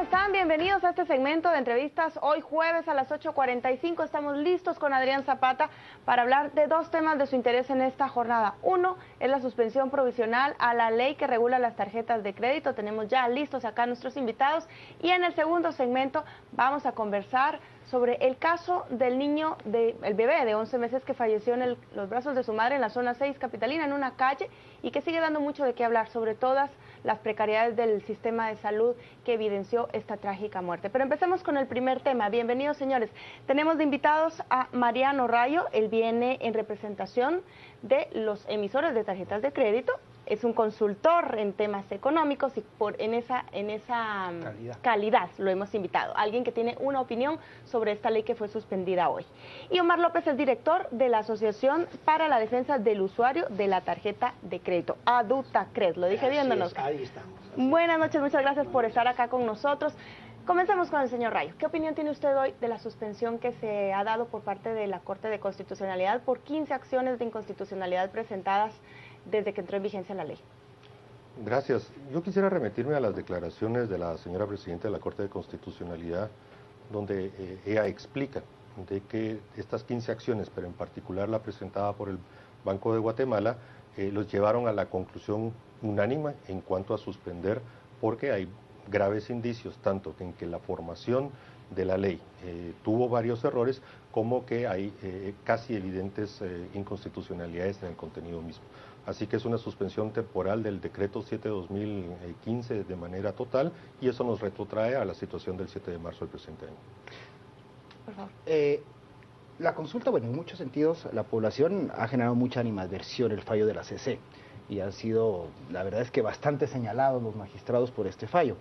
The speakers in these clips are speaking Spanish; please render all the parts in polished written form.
están? Bienvenidos a este segmento de entrevistas. Hoy jueves a las 8:45 estamos listos con Adrián Zapata para hablar de dos temas de su interés en esta jornada. Uno es la suspensión provisional a la ley que regula las tarjetas de crédito. Tenemos ya listos acá nuestros invitados. Y en el segundo segmento vamos a conversar sobre el caso del niño, el bebé de 11 meses que falleció en los brazos de su madre en la zona 6 capitalina, en una calle, y que sigue dando mucho de qué hablar, sobre todas las precariedades del sistema de salud que evidenció esta trágica muerte. Pero empecemos con el primer tema. Bienvenidos, señores. Tenemos de invitados a Mariano Rayo. Él viene en representación de los emisores de tarjetas de crédito. Es un consultor en temas económicos y en esa calidad lo hemos invitado. Alguien que tiene una opinión sobre esta ley que fue suspendida hoy. Y Omar López, el director de la Asociación para la Defensa del Usuario de la Tarjeta de Crédito, ADUTACRED. ¿Lo dije bien, don Oscar? Ahí estamos. Buenas noches, muchas gracias por estar acá con nosotros. Comencemos con el señor Rayo. ¿Qué opinión tiene usted hoy de la suspensión que se ha dado por parte de la Corte de Constitucionalidad por 15 acciones de inconstitucionalidad presentadas desde que entró en vigencia la ley? Gracias. Yo quisiera remitirme a las declaraciones de la señora Presidenta de la Corte de Constitucionalidad, donde ella explica de que estas 15 acciones, pero en particular la presentada por el Banco de Guatemala, los llevaron a la conclusión unánime en cuanto a suspender, porque hay graves indicios, tanto en que la formación de la ley tuvo varios errores, como que hay casi evidentes inconstitucionalidades en el contenido mismo. Así que es una suspensión temporal del decreto 7/2015 de manera total, y eso nos retrotrae a la situación del 7 de marzo del presente año. Por favor. La consulta, bueno, en muchos sentidos, la población ha generado mucha animadversión el fallo de la CC, y han sido, la verdad es que bastante señalados los magistrados por este fallo.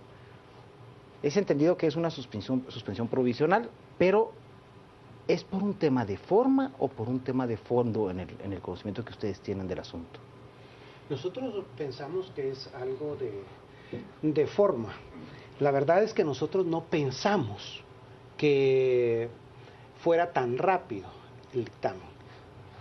Es entendido que es una suspensión provisional, pero ¿es por un tema de forma o por un tema de fondo en el conocimiento que ustedes tienen del asunto? Nosotros pensamos que es algo de forma. La verdad es que nosotros no pensamos que fuera tan rápido el dictamen.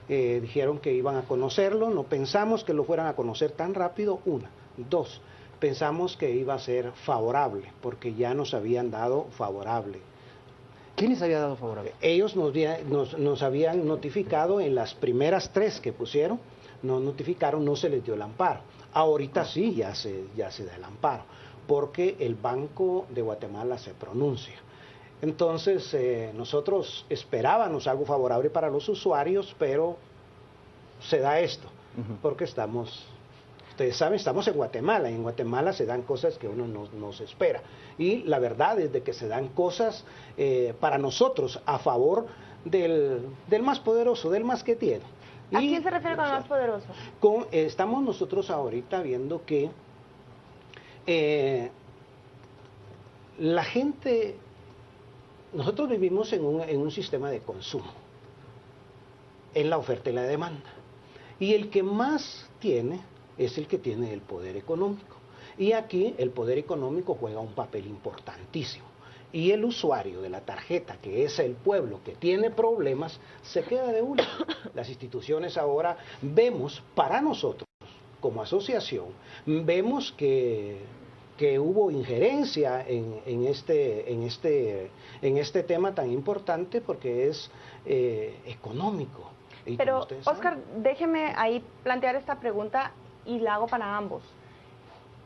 Dijeron que iban a conocerlo, no pensamos que lo fueran a conocer tan rápido, una. Dos, pensamos que iba a ser favorable, porque ya nos habían dado favorable. ¿Quién les había dado favorable? Ellos nos habían notificado en las primeras 3 que pusieron, nos notificaron, no se les dio el amparo. Ahorita sí, ya se da el amparo, porque el Banco de Guatemala se pronuncia. Entonces, nosotros esperábamos algo favorable para los usuarios, pero se da esto, porque ustedes saben, estamos en Guatemala, y en Guatemala se dan cosas que uno no se espera. Y la verdad es de que se dan cosas para nosotros a favor del más poderoso, del más que tiene. ¿A quién se refiere con el más poderoso? Estamos nosotros ahorita viendo que la gente, nosotros vivimos en un sistema de consumo, en la oferta y la demanda. Y el que más tiene es el que tiene el poder económico. Y aquí el poder económico juega un papel importantísimo. Y el usuario de la tarjeta, que es el pueblo que tiene problemas, se queda de último. Las instituciones ahora vemos, para nosotros, como asociación, vemos que hubo injerencia en este tema tan importante, porque es económico. Pero, Oscar, déjeme ahí plantear esta pregunta y la hago para ambos.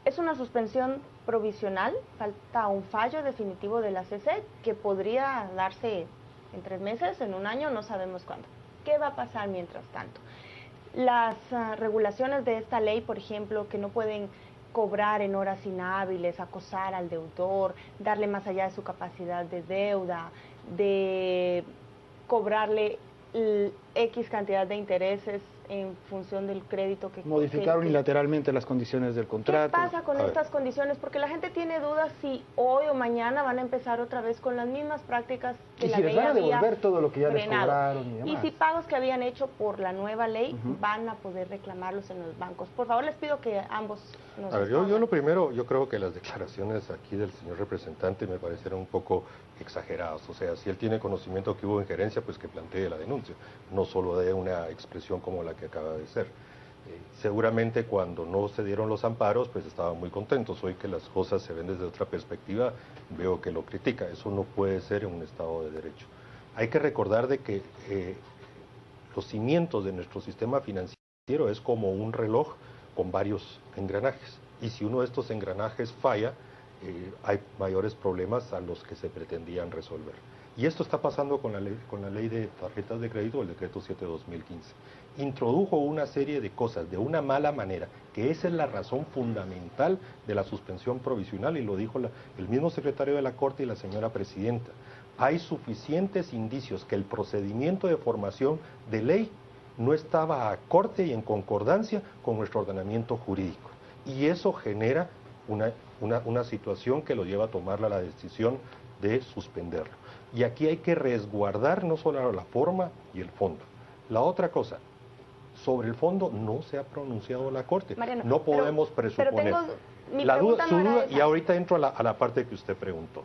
¿Es una suspensión provisional? ¿Falta un fallo definitivo de la CC que podría darse en 3 meses, en un año? No sabemos cuándo. ¿Qué va a pasar mientras tanto? Las regulaciones de esta ley, por ejemplo, que no pueden cobrar en horas inhábiles, acosar al deudor, darle más allá de su capacidad de deuda, de cobrarle X cantidad de intereses en función del crédito que... Modificar unilateralmente las condiciones del contrato. ¿Qué pasa con estas condiciones? Porque la gente tiene dudas si hoy o mañana van a empezar otra vez con las mismas prácticas que la ley había y si les van a devolver todo lo que ya frenado. Les cobraron y demás. Y si pagos que habían hecho por la nueva ley van a poder reclamarlos en los bancos. Por favor, les pido que ambos nos... A ver, yo lo primero, yo creo que las declaraciones aquí del señor representante me parecieron un poco exageradas. O sea, si él tiene conocimiento que hubo injerencia, pues que plantee la denuncia, no solo de una expresión como la que acaba de ser. Seguramente cuando no se dieron los amparos, pues estaban muy contentos. Hoy que las cosas se ven desde otra perspectiva, veo que lo critica. Eso no puede ser en un Estado de Derecho. Hay que recordar de que los cimientos de nuestro sistema financiero es como un reloj con varios engranajes. Y si uno de estos engranajes falla, hay mayores problemas a los que se pretendían resolver. Y esto está pasando con la ley de tarjetas de crédito, el decreto 7/2015. Introdujo una serie de cosas de una mala manera, que esa es la razón fundamental de la suspensión provisional, y lo dijo el mismo secretario de la Corte y la señora presidenta. Hay suficientes indicios que el procedimiento de formación de ley no estaba acorde y en concordancia con nuestro ordenamiento jurídico. Y eso genera una situación que lo lleva a tomar la decisión de suspenderlo. Y aquí hay que resguardar no solo la forma y el fondo. La otra cosa, sobre el fondo no se ha pronunciado la Corte. Mariano, no podemos presuponer. La duda, su duda, y ahorita entro a la parte que usted preguntó.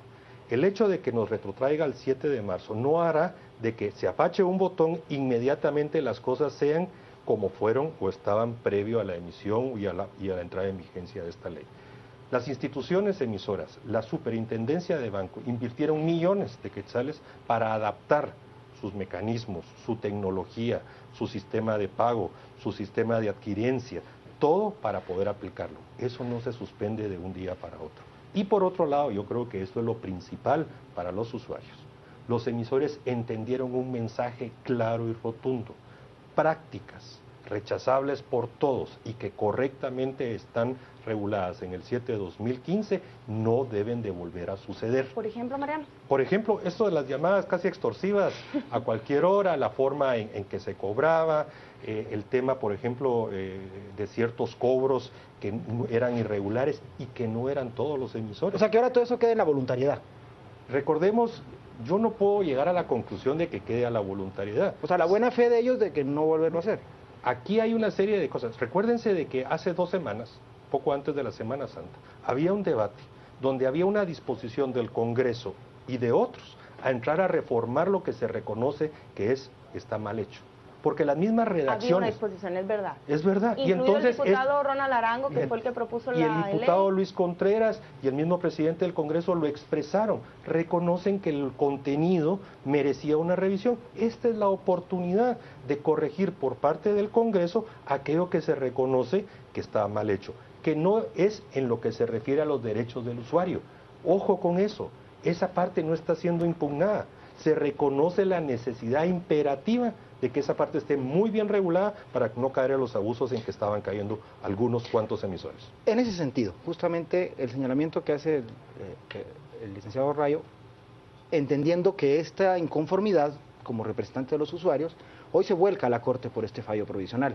El hecho de que nos retrotraiga al 7 de marzo no hará de que se apache un botón, inmediatamente las cosas sean como fueron o estaban previo a la emisión y a la entrada en vigencia de esta ley. Las instituciones emisoras, la superintendencia de banco, invirtieron millones de quetzales para adaptar sus mecanismos, su tecnología, su sistema de pago, su sistema de adquirencia, todo para poder aplicarlo. Eso no se suspende de un día para otro. Y por otro lado, yo creo que esto es lo principal para los usuarios. Los emisores entendieron un mensaje claro y rotundo, prácticas rechazables por todos y que correctamente están reguladas en el 7/2015 no deben de volver a suceder. Por ejemplo, Mariano. Por ejemplo, esto de las llamadas casi extorsivas a cualquier hora, la forma en que se cobraba, el tema, por ejemplo, de ciertos cobros que eran irregulares y que no eran todos los emisores. O sea, que ahora todo eso queda en la voluntariedad. Recordemos, yo no puedo llegar a la conclusión de que quede a la voluntariedad. O sea, la buena fe de ellos de que no volverlo a hacer. Aquí hay una serie de cosas. Recuérdense de que hace 2 semanas, poco antes de la Semana Santa, había un debate donde había una disposición del Congreso y de otros a entrar a reformar lo que se reconoce que está mal hecho. Porque las mismas redacciones... Había una disposición, es verdad. Es verdad. Incluido y entonces el diputado Ronald Arango, que fue el que propuso la ley. Y el diputado Luis Contreras y el mismo presidente del Congreso lo expresaron. Reconocen que el contenido merecía una revisión. Esta es la oportunidad de corregir por parte del Congreso aquello que se reconoce que está mal hecho, que no es en lo que se refiere a los derechos del usuario. Ojo con eso, esa parte no está siendo impugnada. Se reconoce la necesidad imperativa de que esa parte esté muy bien regulada para no caer en los abusos en que estaban cayendo algunos cuantos emisores. En ese sentido, justamente el señalamiento que hace el licenciado Rayo, entendiendo que esta inconformidad, como representante de los usuarios, hoy se vuelca a la Corte por este fallo provisional.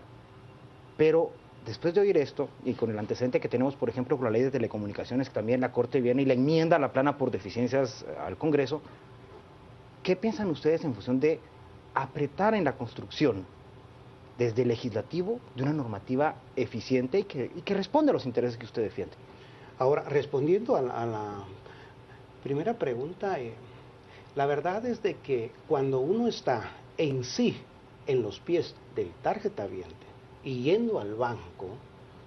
Pero después de oír esto, y con el antecedente que tenemos, por ejemplo, con la ley de telecomunicaciones, que también la Corte viene y la enmienda a la plana por deficiencias al Congreso, ¿qué piensan ustedes en función de apretar en la construcción desde el legislativo de una normativa eficiente y que responde a los intereses que usted defiende? Ahora, respondiendo a la primera pregunta, la verdad es de que cuando uno está en sí, en los pies del tarjetaviente y yendo al banco,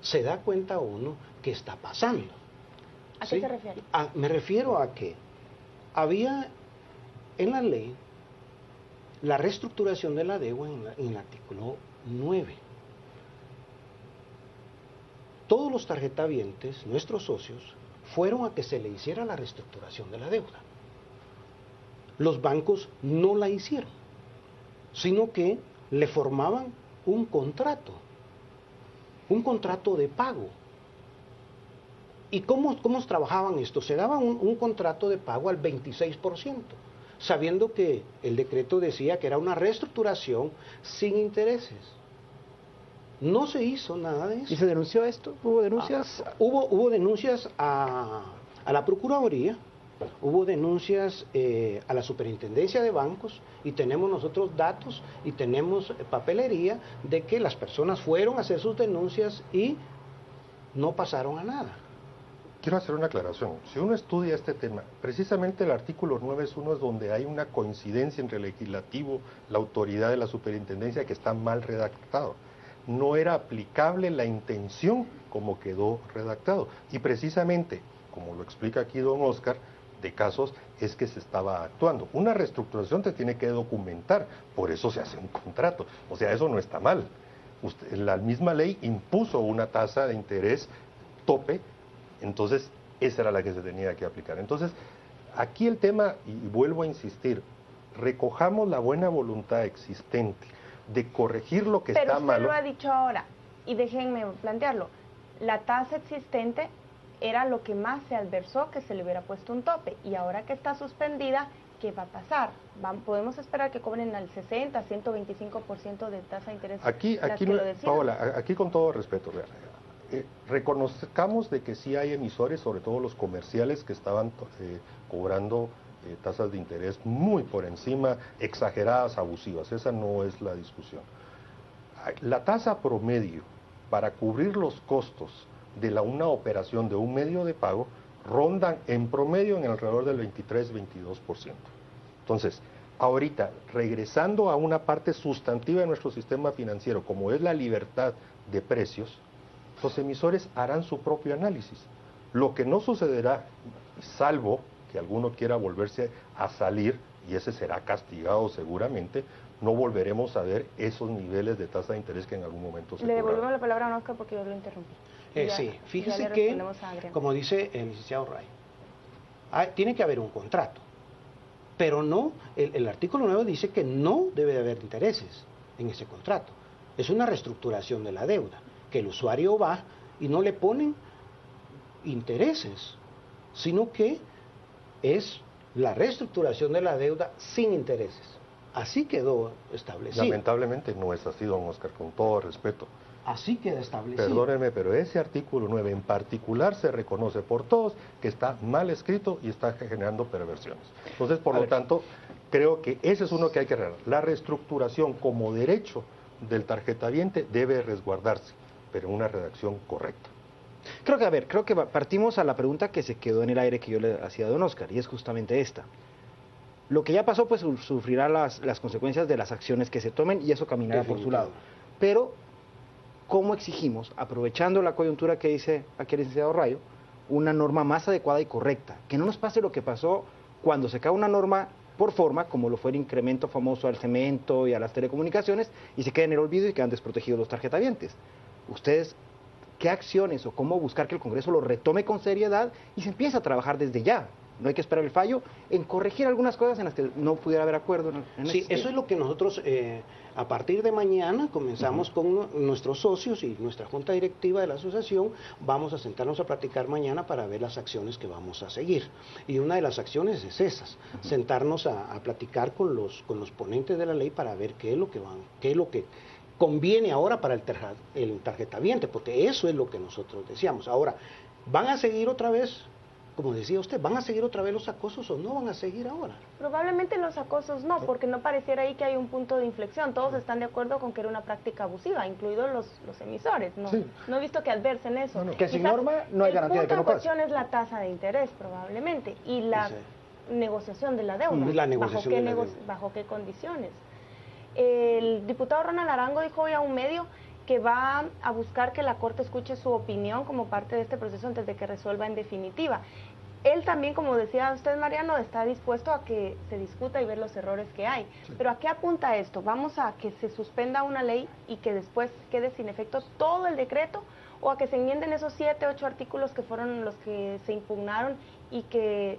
se da cuenta uno que está pasando. ¿A qué se refiere? Me refiero a que había en la ley la reestructuración de la deuda en el artículo 9. Todos los tarjetavientes, nuestros socios, fueron a que se le hiciera la reestructuración de la deuda. Los bancos no la hicieron, sino que le formaban un contrato de pago. ¿Y cómo trabajaban esto? Se daban un contrato de pago al 26%. Sabiendo que el decreto decía que era una reestructuración sin intereses. No se hizo nada de eso. ¿Y se denunció esto? ¿Hubo denuncias? Hubo denuncias a la Procuraduría, hubo denuncias a la Superintendencia de Bancos, y tenemos nosotros datos y tenemos papelería de que las personas fueron a hacer sus denuncias y no pasaron a nada. Quiero hacer una aclaración. Si uno estudia este tema, precisamente el artículo 9 es donde hay una coincidencia entre el legislativo, la autoridad de la superintendencia, que está mal redactado. no era aplicable la intención como quedó redactado. Y precisamente, como lo explica aquí don Oscar, de casos es que se estaba actuando. Una reestructuración te tiene que documentar, por eso se hace un contrato. O sea, eso no está mal. La misma ley impuso una tasa de interés tope, entonces esa era la que se tenía que aplicar. Entonces, aquí el tema, y vuelvo a insistir, recojamos la buena voluntad existente de corregir lo que está malo. Pero usted lo ha dicho ahora, y déjenme plantearlo, la tasa existente era lo que más se adversó que se le hubiera puesto un tope, y ahora que está suspendida, ¿qué va a pasar? ¿Podemos esperar que cobren al 60, 125% de tasa de interés? Aquí Paola, aquí con todo respeto, reconozcamos de que sí hay emisores, sobre todo los comerciales, que estaban cobrando tasas de interés muy por encima, exageradas, abusivas. Esa no es la discusión. La tasa promedio para cubrir los costos de una operación de un medio de pago rondan en promedio en alrededor del 23-22%. Entonces, ahorita, regresando a una parte sustantiva de nuestro sistema financiero, como es la libertad de precios, los emisores harán su propio análisis. Lo que no sucederá, salvo que alguno quiera volverse a salir, y ese será castigado seguramente, no volveremos a ver esos niveles de tasa de interés que en algún momento se Le devolvemos cobraron. la palabra a Oscar porque yo lo interrumpí. Sí, fíjese que, como dice el licenciado Ray, tiene que haber un contrato, pero no, el artículo 9 dice que no debe de haber intereses en ese contrato. Es una reestructuración de la deuda, que el usuario va y no le ponen intereses, sino que es la reestructuración de la deuda sin intereses. Así quedó establecido. Lamentablemente no es así, don Oscar, con todo respeto. Así queda establecido. Perdónenme, pero ese artículo 9 en particular se reconoce por todos que está mal escrito y está generando perversiones. Entonces, por lo tanto, creo que ese es uno que hay que arreglar. La reestructuración como derecho del tarjetaviente debe resguardarse, pero en una redacción correcta. Creo que partimos a la pregunta que se quedó en el aire que yo le hacía a don Oscar, y es justamente esta. Lo que ya pasó, pues sufrirá las consecuencias de las acciones que se tomen, y eso caminará por su lado. Pero, ¿cómo exigimos, aprovechando la coyuntura que dice aquí el licenciado Rayo, una norma más adecuada y correcta? Que no nos pase lo que pasó cuando se cae una norma por forma, como lo fue el incremento famoso al cemento y a las telecomunicaciones, y se queda en el olvido y quedan desprotegidos los tarjetavientes. Ustedes, ¿qué acciones o cómo buscar que el Congreso lo retome con seriedad y se empiece a trabajar desde ya? No hay que esperar el fallo en corregir algunas cosas en las que no pudiera haber acuerdo. Sí, eso es lo que nosotros a partir de mañana comenzamos con nuestros socios y nuestra junta directiva de la asociación. Vamos a sentarnos a platicar mañana para ver las acciones que vamos a seguir. Y una de las acciones es esas, sentarnos a platicar con los ponentes de la ley para ver qué es lo que conviene ahora para el tarjetaviente, porque eso es lo que nosotros decíamos. Ahora, ¿van a seguir otra vez? Como decía usted, ¿van a seguir otra vez los acosos o no van a seguir ahora? Probablemente los acosos no, porque no pareciera ahí que hay un punto de inflexión. Todos están de acuerdo con que era una práctica abusiva, incluidos los emisores. No, sí. No he visto que adversen eso. Que sin norma no hay garantía de que no pase. El punto de cuestión es la tasa de interés, probablemente, y la negociación de la deuda. La negociación de la deuda. ¿Bajo qué condiciones? El diputado Ronald Arango dijo hoy a un medio que va a buscar que la Corte escuche su opinión como parte de este proceso antes de que resuelva en definitiva. Él también, como decía usted, Mariano, está dispuesto a que se discuta y ver los errores que hay. Sí. Pero ¿a qué apunta esto? ¿Vamos a que se suspenda una ley y que después quede sin efecto todo el decreto? ¿O a que se enmienden esos 7, 8 artículos que fueron los que se impugnaron y que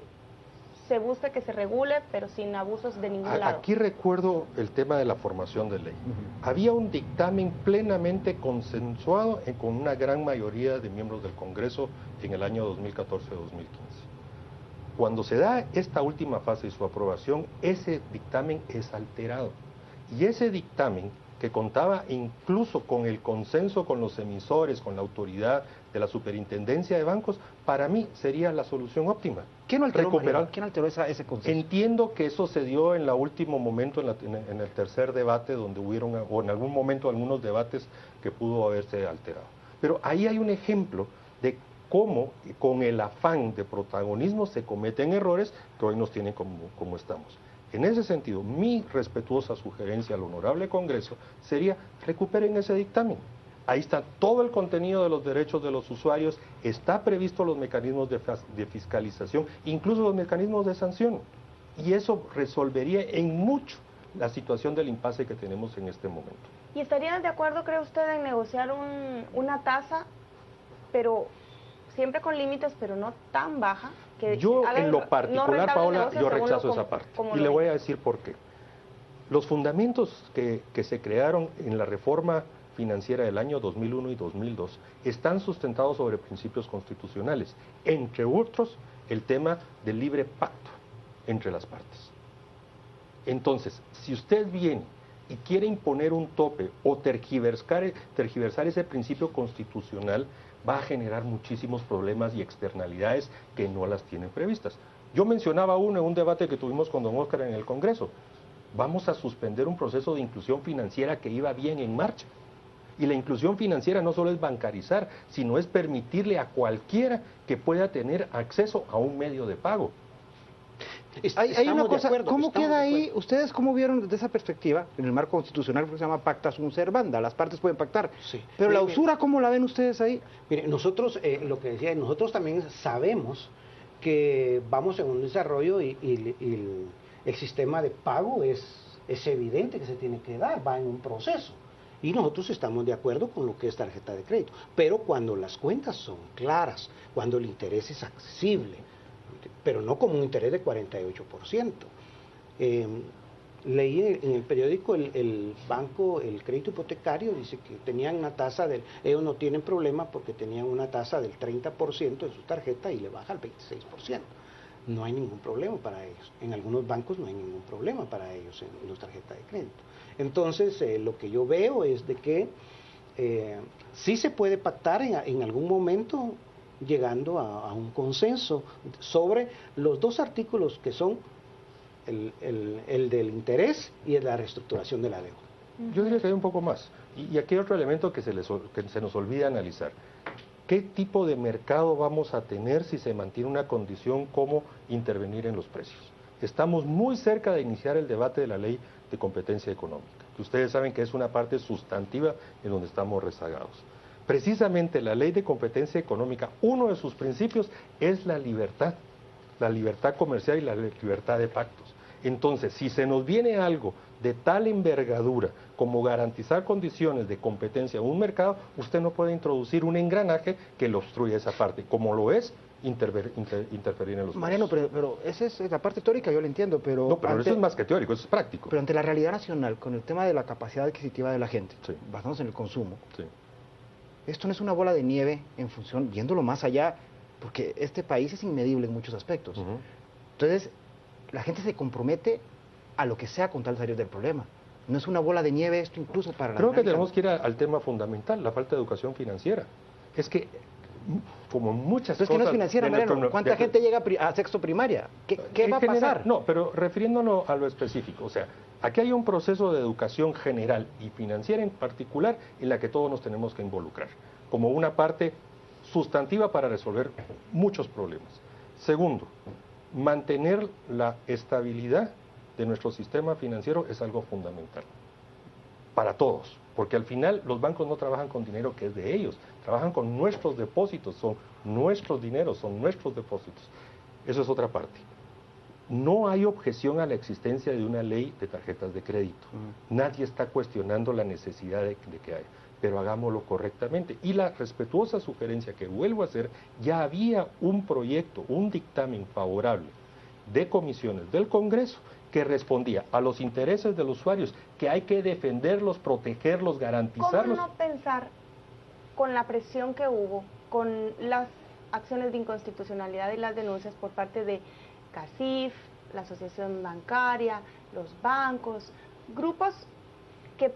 se busque que se regule, pero sin abusos de ningún lado? Aquí recuerdo el tema de la formación de ley. Había un dictamen plenamente consensuado con una gran mayoría de miembros del Congreso en el año 2014-2015. Cuando se da esta última fase de su aprobación, ese dictamen es alterado. Y ese dictamen, que contaba incluso con el consenso con los emisores, con la autoridad de la superintendencia de bancos, para mí sería la solución óptima. ¿Quién alteró ese consenso? Entiendo que eso se dio en el último momento, en el tercer debate, donde hubieron, o en algún momento, algunos debates que pudo haberse alterado. Pero ahí hay un ejemplo de cómo con el afán de protagonismo se cometen errores que hoy nos tienen como estamos. En ese sentido, mi respetuosa sugerencia al honorable Congreso sería recuperen ese dictamen. Ahí está todo el contenido de los derechos de los usuarios, está previsto los mecanismos de fiscalización, incluso los mecanismos de sanción. Y eso resolvería en mucho la situación del impasse que tenemos en este momento. ¿Y estarían de acuerdo, cree usted, en negociar una tasa, pero siempre con límites, pero no tan baja? Que yo, haga en lo particular, no Paola, yo según rechazo esa parte. Y le voy a decir por qué. Los fundamentos que se crearon en la reforma financiera del año 2001 y 2002 están sustentados sobre principios constitucionales, entre otros el tema del libre pacto entre las partes. Entonces, si usted viene y quiere imponer un tope o tergiversar ese principio constitucional, va a generar muchísimos problemas y externalidades que no las tienen previstas. Yo mencionaba uno en un debate que tuvimos con don Óscar en el Congreso. Vamos a suspender un proceso de inclusión financiera que iba bien en marcha. Y la inclusión financiera no solo es bancarizar, sino es permitirle a cualquiera que pueda tener acceso a un medio de pago. Hay una cosa, ¿cómo queda ahí? ¿Ustedes cómo vieron desde esa perspectiva, en el marco constitucional que se llama pacta sunt servanda, las partes pueden pactar? Sí. Pero la usura, ¿cómo la ven ustedes ahí? Mire, nosotros, lo que decía, nosotros también sabemos que vamos en un desarrollo y el sistema de pago es evidente que se tiene que dar, va en un proceso. Y nosotros estamos de acuerdo con lo que es tarjeta de crédito. Pero cuando las cuentas son claras, cuando el interés es accesible, pero no como un interés de 48%. Leí en el periódico el banco, el crédito hipotecario, dice que tenían una tasa ellos no tienen problema porque tenían una tasa del 30% de su tarjeta y le baja al 26%. No hay ningún problema para ellos. En algunos bancos no hay ningún problema para ellos en las tarjetas de crédito. Entonces, lo que yo veo es de que sí se puede pactar en algún momento, llegando a un consenso sobre los dos artículos que son el del interés y el de la reestructuración de la deuda. Yo diría que hay un poco más. Y aquí hay otro elemento que se nos olvida analizar. ¿Qué tipo de mercado vamos a tener si se mantiene una condición como intervenir en los precios? Estamos muy cerca de iniciar el debate de la ley de competencia económica, que ustedes saben que es una parte sustantiva en donde estamos rezagados. Precisamente la ley de competencia económica, uno de sus principios es la libertad comercial y la libertad de pactos. Entonces, si se nos viene algo de tal envergadura como garantizar condiciones de competencia en un mercado, usted no puede introducir un engranaje que lo obstruya esa parte, como lo es interferir en los Mariano, pero esa es la parte teórica, yo lo entiendo, pero... No, pero eso es más que teórico, eso es práctico. Pero ante la realidad nacional, con el tema de la capacidad adquisitiva de la gente, sí, basándose en el consumo, sí, esto no es una bola de nieve en función, yéndolo más allá, porque este país es inmedible en muchos aspectos. Entonces, la gente se compromete a lo que sea con tal de salir del problema. No es una bola de nieve esto incluso para la... Creo que tenemos que ir al tema fundamental, la falta de educación financiera. Es que, como muchas cosas... Es que no es financiera, Mariano. ¿Cuánta gente llega a sexto primaria? ¿Qué va a pasar? No, pero refiriéndonos a lo específico, o sea, aquí hay un proceso de educación general y financiera en particular en la que todos nos tenemos que involucrar, como una parte sustantiva para resolver muchos problemas. Segundo, mantener la estabilidad de nuestro sistema financiero es algo fundamental para todos, porque al final los bancos no trabajan con dinero que es de ellos, trabajan con nuestros depósitos, son nuestros dineros, son nuestros depósitos. Eso es otra parte. No hay objeción a la existencia de una ley de tarjetas de crédito. Nadie está cuestionando la necesidad de que haya, pero hagámoslo correctamente. Y la respetuosa sugerencia que vuelvo a hacer, ya había un proyecto, un dictamen favorable de comisiones del Congreso que respondía a los intereses de los usuarios, que hay que defenderlos, protegerlos, garantizarlos. ¿Cómo no pensar con la presión que hubo, con las acciones de inconstitucionalidad y las denuncias por parte de CACIF, la Asociación Bancaria, los bancos, grupos que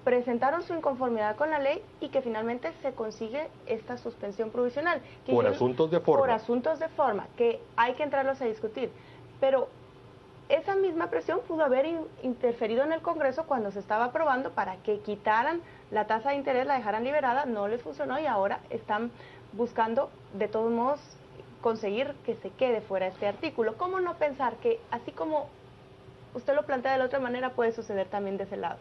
presentaron su inconformidad con la ley y que finalmente se consigue esta suspensión provisional? Por asuntos de forma. Por asuntos de forma, que hay que entrarlos a discutir. Pero esa misma presión pudo haber interferido en el Congreso cuando se estaba aprobando para que quitaran la tasa de interés, la dejaran liberada, no les funcionó y ahora están buscando de todos modos conseguir que se quede fuera este artículo. ¿Cómo no pensar que así como usted lo plantea de la otra manera, puede suceder también de ese lado.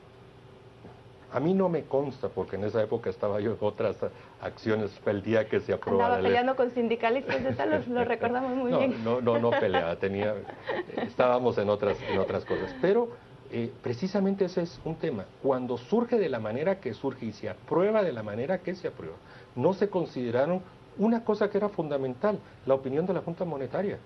A mí no me consta, porque en esa época estaba yo en otras acciones, fue el día que se aprobó Andaba la ley. peleando con sindicalistas, de tal, lo recordamos muy bien. No peleaba, estábamos en otras cosas. Pero precisamente ese es un tema. Cuando surge de la manera que surge y se aprueba de la manera que se aprueba, no se consideraron una cosa que era fundamental, la opinión de la Junta Monetaria.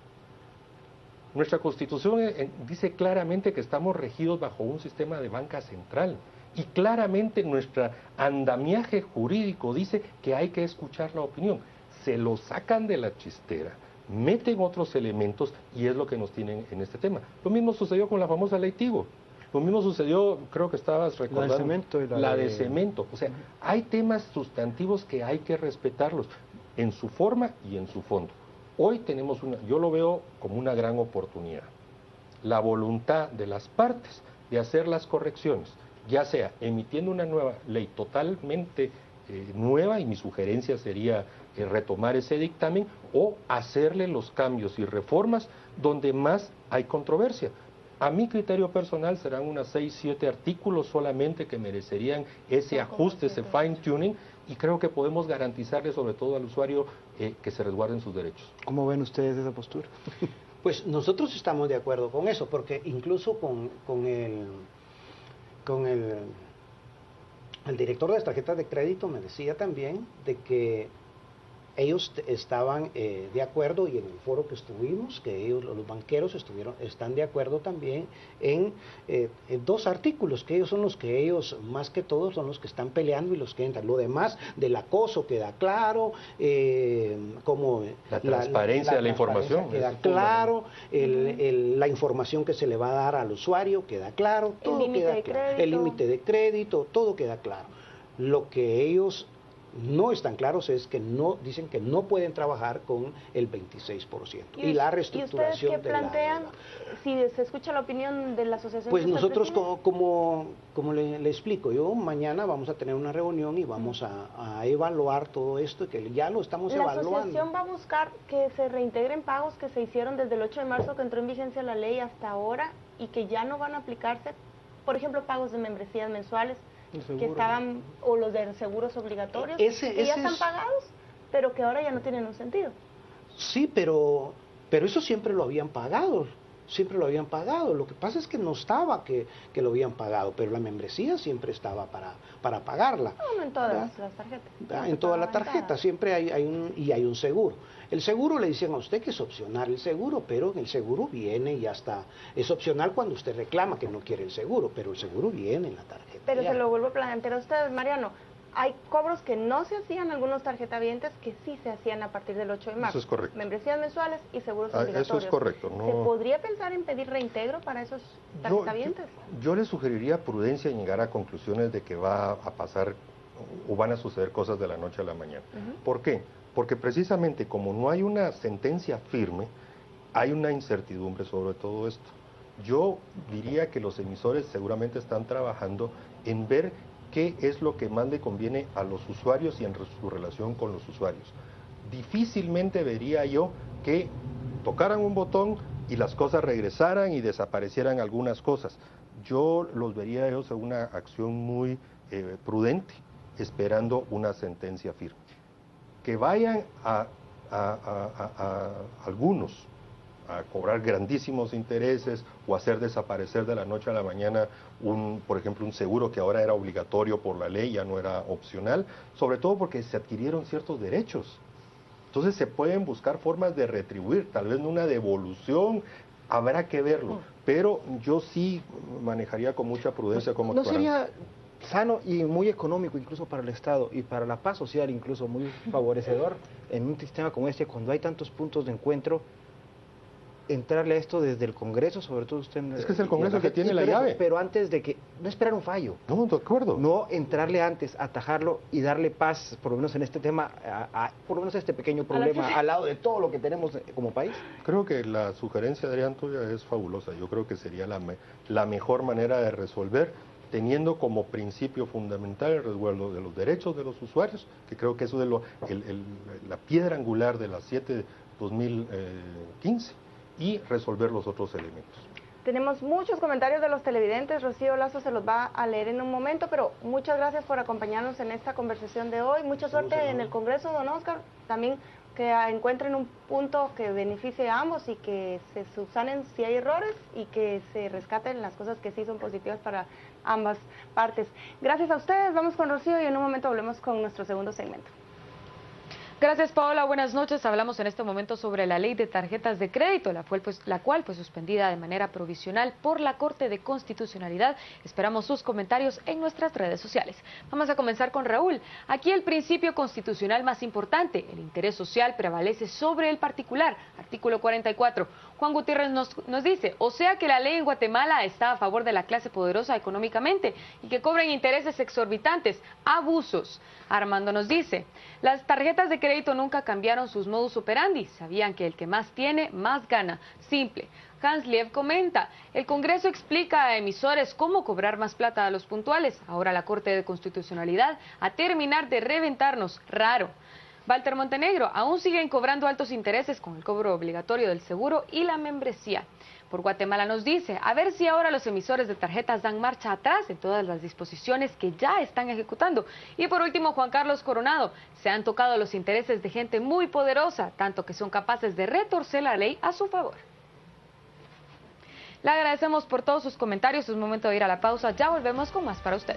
Nuestra Constitución dice claramente que estamos regidos bajo un sistema de banca central. Y claramente nuestro andamiaje jurídico dice que hay que escuchar la opinión. Se lo sacan de la chistera, meten otros elementos y es lo que nos tienen en este tema. Lo mismo sucedió con la famosa ley Tigo. Lo mismo sucedió, creo que estabas recordando, la de cemento. La de cemento. O sea, hay temas sustantivos que hay que respetarlos en su forma y en su fondo. Hoy tenemos yo lo veo como una gran oportunidad. La voluntad de las partes de hacer las correcciones, ya sea emitiendo una nueva ley totalmente nueva, y mi sugerencia sería retomar ese dictamen, o hacerle los cambios y reformas donde más hay controversia. A mi criterio personal serán unas 6, 7 artículos solamente que merecerían ese ajuste, ese fine tuning, y creo que podemos garantizarle sobre todo al usuario que se resguarden sus derechos. ¿Cómo ven ustedes esa postura? Pues nosotros estamos de acuerdo con eso, porque incluso con el director de las tarjetas de crédito me decía también de que ellos estaban de acuerdo, y en el foro que estuvimos, que ellos, los banqueros, están de acuerdo también en 2 artículos, que ellos son los que más que todos, son los que están peleando y los que entran. Lo demás del acoso queda claro, como la transparencia de la información queda claro, la información que se le va a dar al usuario queda claro, todo queda claro, el límite de crédito, todo queda claro. Lo que ellos no están claros es que dicen que no pueden trabajar con el 26% y la reestructuración. ¿Y ustedes qué plantean si se escucha la opinión de la asociación? Pues nosotros como le explico, yo mañana vamos a tener una reunión y vamos a evaluar todo esto, que ya lo estamos evaluando. ¿La asociación va a buscar que se reintegren pagos que se hicieron desde el 8 de marzo que entró en vigencia la ley hasta ahora y que ya no van a aplicarse? Por ejemplo, pagos de membresías mensuales que estaban, o los de seguros obligatorios, que ya están pagados, pero que ahora ya no tienen un sentido. Sí, pero eso siempre lo habían pagado, Lo que pasa es que no estaba que lo habían pagado, pero la membresía siempre estaba para pagarla. No en todas las tarjetas. En toda la tarjeta siempre hay un seguro. El seguro le dicen a usted que es opcional el seguro, pero el seguro viene y ya está. Es opcional cuando usted reclama que no quiere el seguro, pero el seguro viene en la tarjeta. Pero se lo vuelvo a plantear a usted, Mariano. Hay cobros que no se hacían, algunos tarjetavientes que sí se hacían a partir del 8 de marzo. Eso es correcto. Membresías mensuales y seguros obligatorios. Eso es correcto. ¿Se podría pensar en pedir reintegro para esos tarjetavientes? Yo le sugeriría prudencia en llegar a conclusiones de que va a pasar o van a suceder cosas de la noche a la mañana. ¿Por qué? Porque precisamente como no hay una sentencia firme, hay una incertidumbre sobre todo esto. Yo diría que los emisores seguramente están trabajando en ver qué es lo que más le conviene a los usuarios y en su relación con los usuarios. Difícilmente vería yo que tocaran un botón y las cosas regresaran y desaparecieran algunas cosas. Yo los vería ellos en una acción muy prudente, esperando una sentencia firme. Que vayan a algunos a cobrar grandísimos intereses o hacer desaparecer de la noche a la mañana por ejemplo, un seguro que ahora era obligatorio por la ley, ya no era opcional, sobre todo porque se adquirieron ciertos derechos. Entonces se pueden buscar formas de retribuir, tal vez no una devolución, habrá que verlo, pero yo sí manejaría con mucha prudencia como ¿No sería sano y muy económico incluso para el Estado y para la paz social incluso muy favorecedor en un sistema como este, cuando hay tantos puntos de encuentro, entrarle a esto desde el Congreso, sobre todo usted? Es que es el Congreso que tiene la llave. Pero antes de que, no esperar un fallo. No, de acuerdo. No entrarle antes, atajarlo y darle paz, por lo menos en este tema, por lo menos este pequeño problema, al lado de todo lo que tenemos como país. Creo que la sugerencia, Adrián, tuya es fabulosa. Yo creo que sería la mejor manera de resolver, teniendo como principio fundamental el resguardo de los derechos de los usuarios, que creo que eso es la piedra angular de la 7/2015, y resolver los otros elementos. Tenemos muchos comentarios de los televidentes, Rocío Lazo se los va a leer en un momento, pero muchas gracias por acompañarnos en esta conversación de hoy. Mucha suerte en el Congreso, don Oscar. También que encuentren un punto que beneficie a ambos y que se subsanen si hay errores y que se rescaten las cosas que sí son positivas para ambas partes. Gracias a ustedes, vamos con Rocío y en un momento volvemos con nuestro segundo segmento. Gracias, Paola. Buenas noches. Hablamos en este momento sobre la ley de tarjetas de crédito, la cual fue suspendida de manera provisional por la Corte de Constitucionalidad. Esperamos sus comentarios en nuestras redes sociales. Vamos a comenzar con Raúl. Aquí el principio constitucional más importante, el interés social, prevalece sobre el particular. Artículo 44. Juan Gutiérrez nos dice, o sea que la ley en Guatemala está a favor de la clase poderosa económicamente y que cobran intereses exorbitantes, abusos. Armando nos dice, las tarjetas de crédito nunca cambiaron sus modus operandi, sabían que el que más tiene, más gana, simple. Hans Liev comenta, el Congreso explica a emisores cómo cobrar más plata a los puntuales, ahora la Corte de Constitucionalidad a terminar de reventarnos, raro. Walter Montenegro, aún siguen cobrando altos intereses con el cobro obligatorio del seguro y la membresía. Por Guatemala nos dice, a ver si ahora los emisores de tarjetas dan marcha atrás en todas las disposiciones que ya están ejecutando. Y por último, Juan Carlos Coronado, se han tocado los intereses de gente muy poderosa, tanto que son capaces de retorcer la ley a su favor. Le agradecemos por todos sus comentarios, es momento de ir a la pausa, ya volvemos con más para usted.